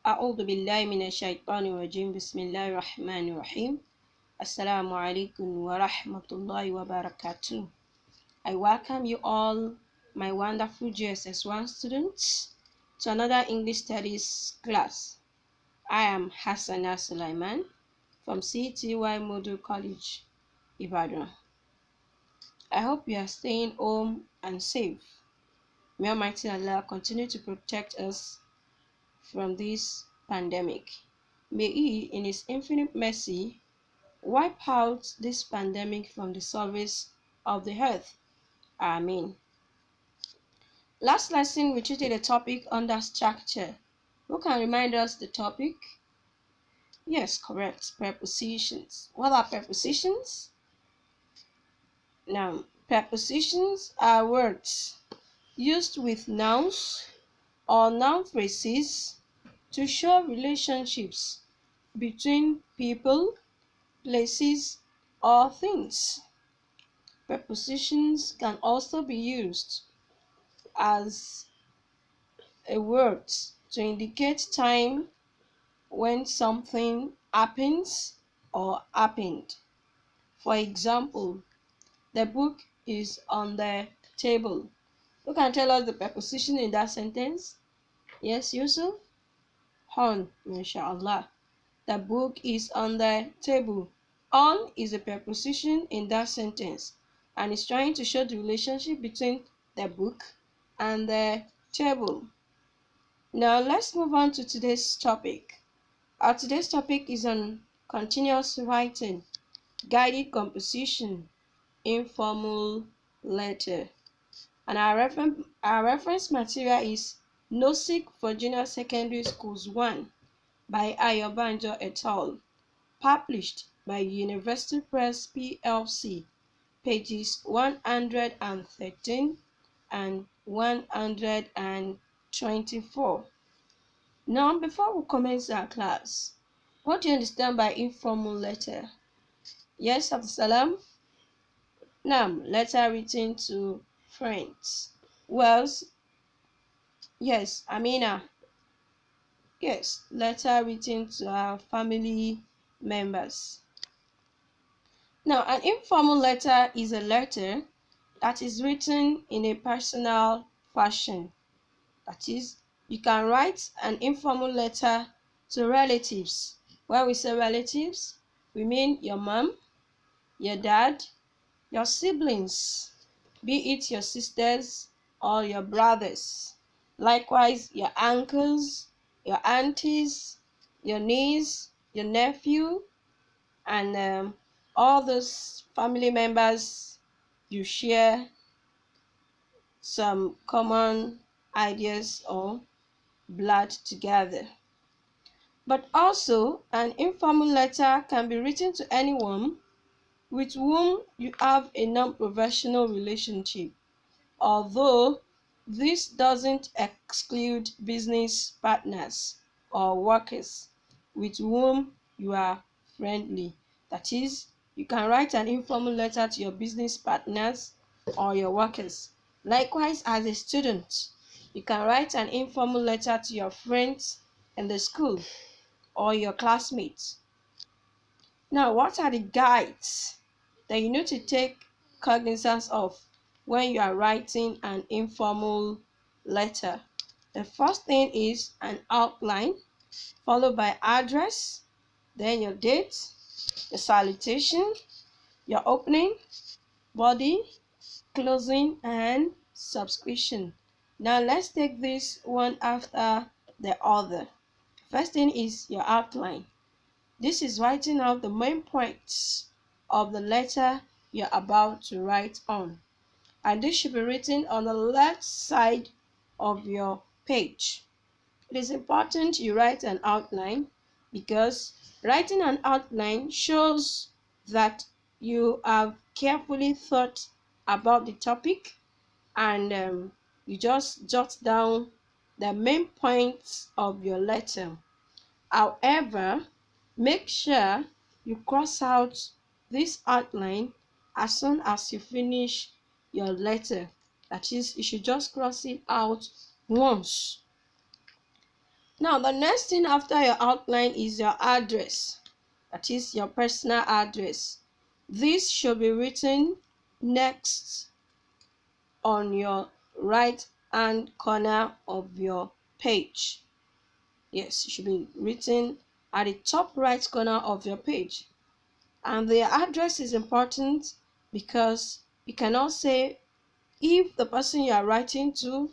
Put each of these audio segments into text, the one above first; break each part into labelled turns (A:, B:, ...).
A: أعوذ بالله من الشيطان الرجيم بسم الله الرحمن الرحيم Assalamu alaikum wa rahmatullahi wa barakatuh. I welcome you all, my wonderful GSS1 students, to another English Studies class. I am Hassana Sulaiman from CTY Model College, Ibadan. I hope you are staying home and safe. May Almighty Allah continue to protect us from this pandemic. May He, in His infinite mercy, wipe out this pandemic from the surface of the earth. Amen. Last lesson, we treated a topic under structure. Who can remind us the topic? Yes, correct. Prepositions. What are prepositions? Now, prepositions are words used with nouns or noun phrases to show relationships between people, places, or things. Prepositions can also be used as a word to indicate time when something happens or happened. For example, the book is on the table. Who can tell us the preposition in that sentence? Yes, Yusuf? On, mashallah. The book is on the table. On is a preposition in that sentence and is trying to show the relationship between the book and the table. Now let's move on to today's topic. Our today's topic is on continuous writing, guided composition, informal letter. And our reference material is NOSIC for Junior Secondary Schools 1 by Ayobanjo et al. Published by University Press PLC, pages 113 and 124. Now, before we commence our class, what do you understand by informal letter? Yes, Abdulsalam? Now, letter written to friends. Wells? Yes, Amina? Yes, letter written to our family members. Now, an informal letter is a letter that is written in a personal fashion. That is, you can write an informal letter to relatives. When we say relatives, we mean your mom, your dad, your siblings, be it your sisters or your brothers. Likewise, your uncles, your aunties, your niece, your nephew, and all those family members you share some common ideas or blood together. But also, an informal letter can be written to anyone with whom you have a non-professional relationship, although this doesn't exclude business partners or workers with whom you are friendly. That is, you can write an informal letter to your business partners or your workers. Likewise, as a student, you can write an informal letter to your friends in the school or your classmates. Now, what are the guides that you need to take cognizance of when you are writing an informal letter? The first thing is an outline, followed by address, then your date, your salutation, your opening, body, closing, and subscription. Now let's take this one after the other. First thing is your outline. This is writing out the main points of the letter you're about to write on. And this should be written on the left side of your page. It is important you write an outline because writing an outline shows that you have carefully thought about the topic and you just jot down the main points of your letter. However, make sure you cross out this outline as soon as you finish your letter. That is, you should just cross it out once. Now, the next thing after your outline is your address, that is your personal address. This should be written next on your right hand corner of your page. Yes, it should be written at the top right corner of your page. And the address is important because you cannot say if the person you are writing to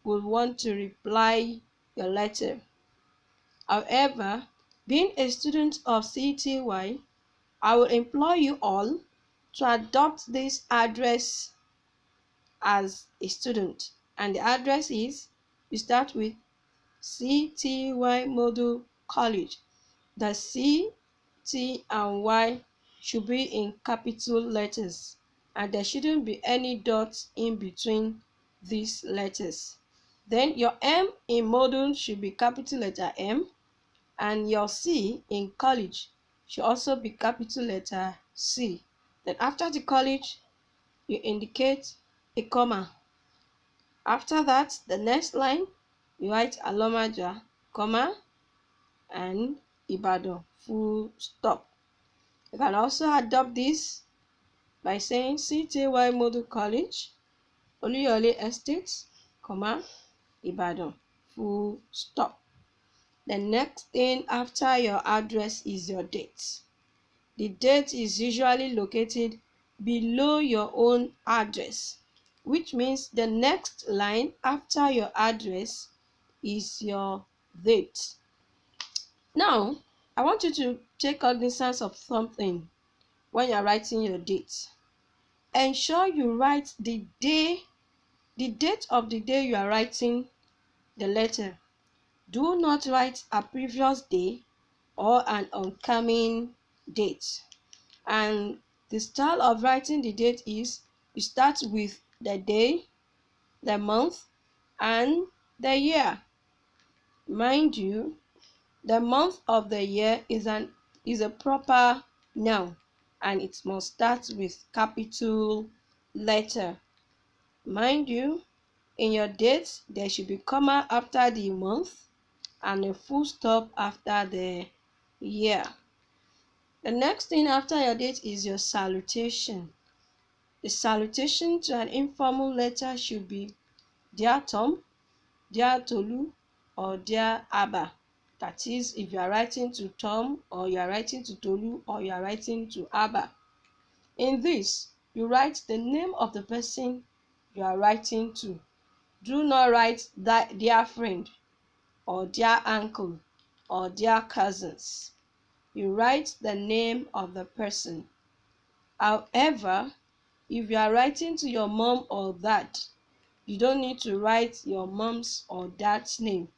A: will want to reply your letter. However, being a student of CTY, I will implore you all to adopt this address as a student. And the address is, you start with CTY Model College. The C, T, and Y should be in capital letters, and there shouldn't be any dots in between these letters. Then your M in model should be capital letter M, and your C in college should also be capital letter C. Then after the college, you indicate a comma. After that, the next line, you write Alomaja, comma, and Ibadan, full stop. You can also adopt this by saying CTY Model College, Oluyole Estate, comma, Ibadan, full stop. The next thing after your address is your date. The date is usually located below your own address, which means the next line after your address is your date. Now, I want you to take cognizance of something when you're writing your date. Ensure you write the date of the day you are writing the letter. Do not write a previous day or an oncoming date. And the style of writing the date is, you start with the day, the month, and the year. Mind you, the month of the year is a proper noun, and it must start with capital letter. Mind you, in your date, there should be comma after the month and a full stop after the year. The next thing after your date is your salutation. The salutation to an informal letter should be Dear Tom, Dear Tolu, or Dear Abba. That is, if you are writing to Tom, or you are writing to Tolu, or you are writing to Abba. In this, you write the name of the person you are writing to. Do not write that dear friend, or dear uncle, or dear cousins. You write the name of the person. However, if you are writing to your mom or dad, you don't need to write your mom's or dad's name.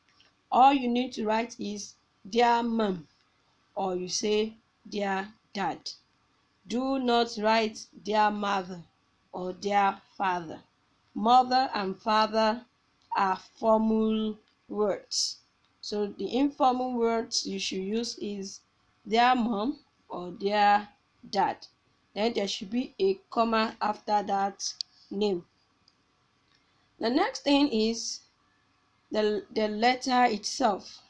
A: All you need to write is dear mom, or you say dear dad. Do not write dear mother or dear father. Mother and father are formal words. So the informal words you should use is dear mom or dear dad. Then there should be a comma after that name. The next thing is the letter itself.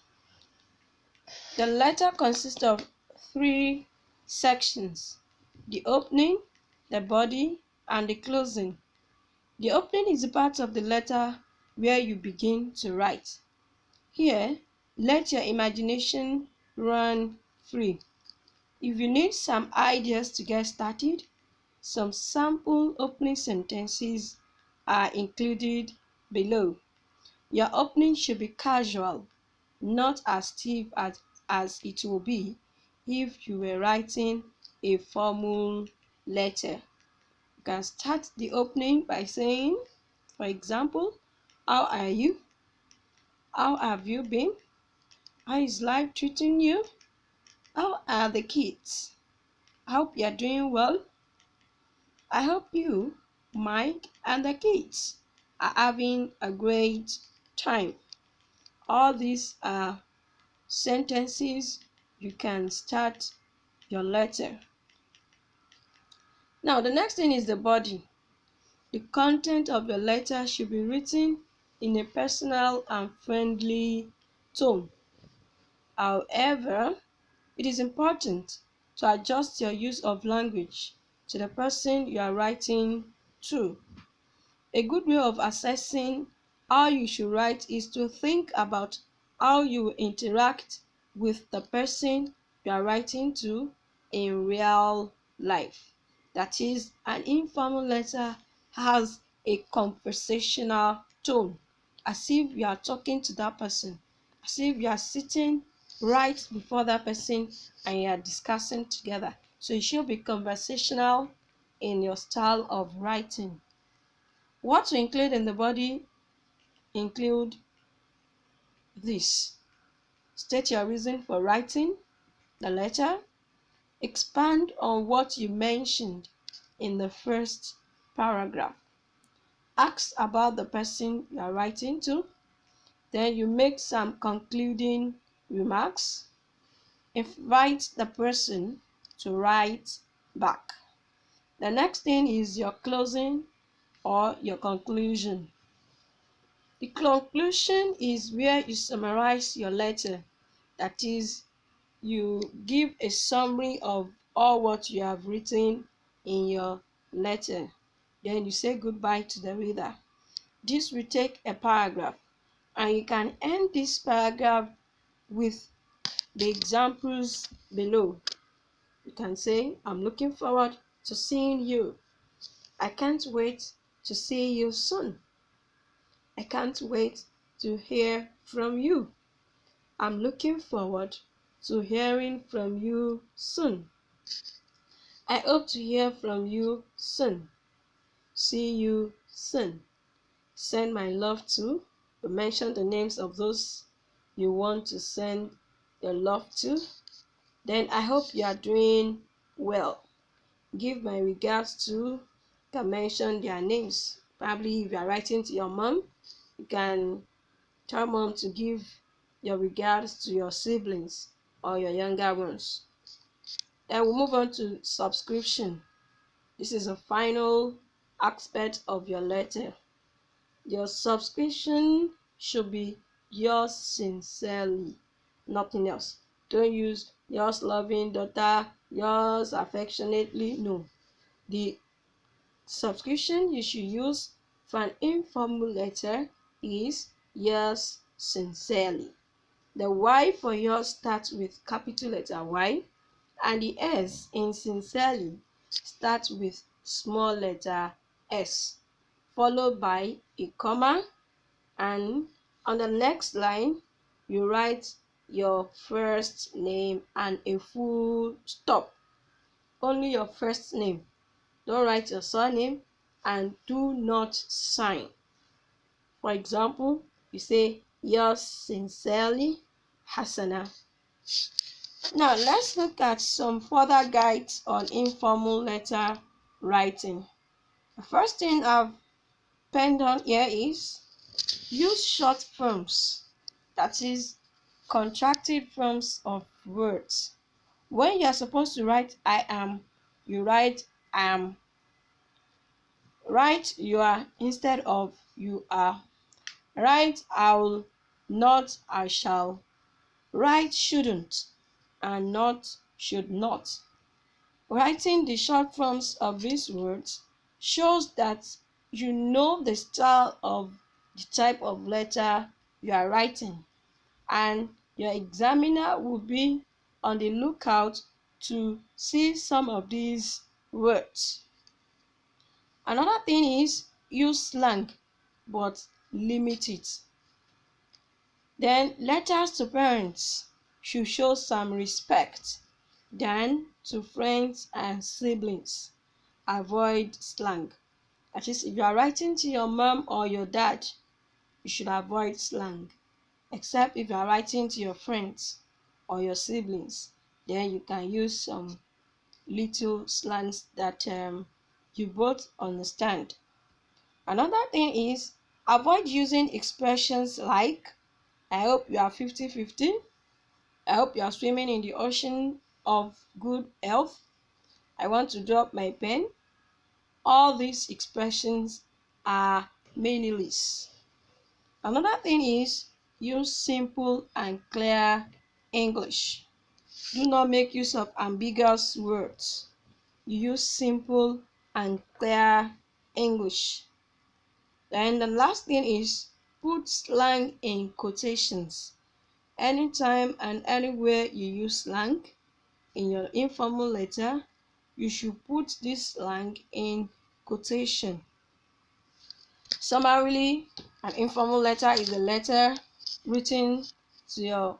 A: The letter consists of three sections: the opening, the body, and the closing. The opening is the part of the letter where you begin to write. Here, let your imagination run free. If you need some ideas to get started, some sample opening sentences are included below. Your opening should be casual, not as stiff as it will be if you were writing a formal letter. You can start the opening by saying, for example, how are you? How have you been? How is life treating you? How are the kids? I hope you are doing well. I hope you, Mike, and the kids are having a great time. All these are sentences you can start your letter. Now, the next thing is the body. The content of your letter should be written in a personal and friendly tone. However, it is important to adjust your use of language to the person you are writing to. A good way of assessing how you should write is to think about how you will interact with the person you are writing to in real life. That is, an informal letter has a conversational tone, as if you are talking to that person, as if you are sitting right before that person and you are discussing together. So it should be conversational in your style of writing. What to include in the body include this: state your reason for writing the letter, expand on what you mentioned in the first paragraph, ask about the person you are writing to, then you make some concluding remarks, invite the person to write back. The next thing is your closing or your conclusion. The conclusion is where you summarize your letter. That is, you give a summary of all what you have written in your letter. Then you say goodbye to the reader. This will take a paragraph, and you can end this paragraph with the examples below. You can say, I'm looking forward to seeing you. I can't wait to see you soon. I can't wait to hear from you. I'm looking forward to hearing from you soon. I hope to hear from you soon. See you soon. Send my love to. You mention the names of those you want to send your love to. Then I hope you are doing well. Give my regards to. You can mention their names. Probably if you are writing to your mom, you can tell mom to give your regards to your siblings or your younger ones. Then we'll move on to subscription. This is a final aspect of your letter. Your subscription should be yours sincerely, nothing else. Don't use yours loving daughter, yours affectionately. No. The subscription you should use for an informal letter is yours sincerely. The Y for yours starts with capital letter Y, and the S in sincerely starts with small letter s, followed by a comma, and on the next line you write your first name and a full stop. Only your first name. Don't write your surname, and do not sign. For example, you say yours sincerely, Hassana. Now let's look at some further guides on informal letter writing. The first thing I've penned on here is use short forms, that is, contracted forms of words. When you are supposed to write I am, you write am. Write you are instead of you are. Write I'll, not I shall. Write shouldn't and not should not. Writing the short forms of these words shows that you know the style of the type of letter you are writing, and your examiner will be on the lookout to see some of these words. Another thing is use slang, but limit it. Then letters to parents should show some respect. Then to friends and siblings, avoid slang. That is, if you are writing to your mom or your dad, you should avoid slang. Except if you are writing to your friends or your siblings, then you can use some little slangs that you both understand. Another thing is avoid using expressions like I hope you are 50-50. I hope you are swimming in the ocean of good health. I want to drop my pen. All these expressions are meaningless. Another thing is use simple and clear English. Do not make use of ambiguous words. Use simple and clear English. Then the last thing is put slang in quotations. Anytime and anywhere you use slang in your informal letter, you should put this slang in quotation. Summarily, an informal letter is a letter written to your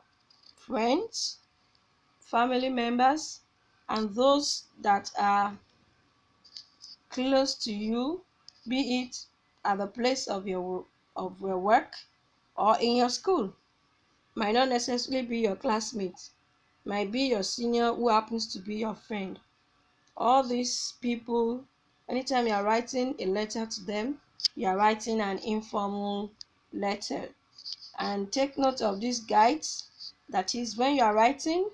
A: friends, family members, and those that are close to you, be it at the place of your work or in your school. Might not necessarily be your classmate, might be your senior who happens to be your friend. All these people, anytime you are writing a letter to them, you are writing an informal letter. And take note of these guides. That is, when you are writing,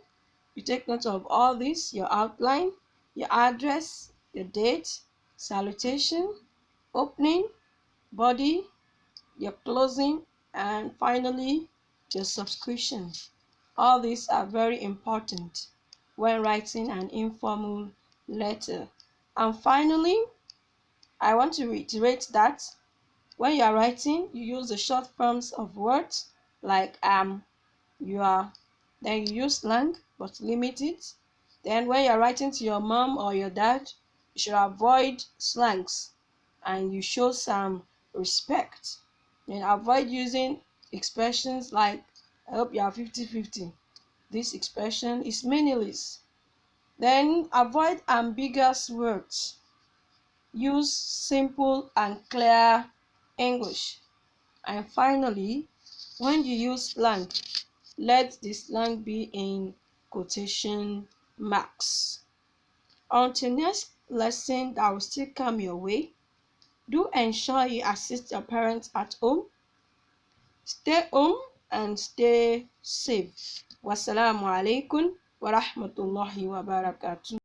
A: you take note of all this: your outline, your address, your date, salutation, opening, body, your closing, and finally your subscription. All these are very important when writing an informal letter. And finally, I want to reiterate that when you are writing, you use the short forms of words like you are, then you use slang but limit it. Then when you are writing to your mom or your dad, you should avoid slangs and you show some respect. And avoid using expressions like I hope you are 50-50. This expression is meaningless. Then avoid ambiguous words. Use simple and clear English. And finally, when you use slang, let the slang be in quotation marks. Until next lesson that will still come your way, do ensure you assist your parents at home. Stay home and stay safe. Wassalamu alaikum wa rahmatullahi wa barakatuh.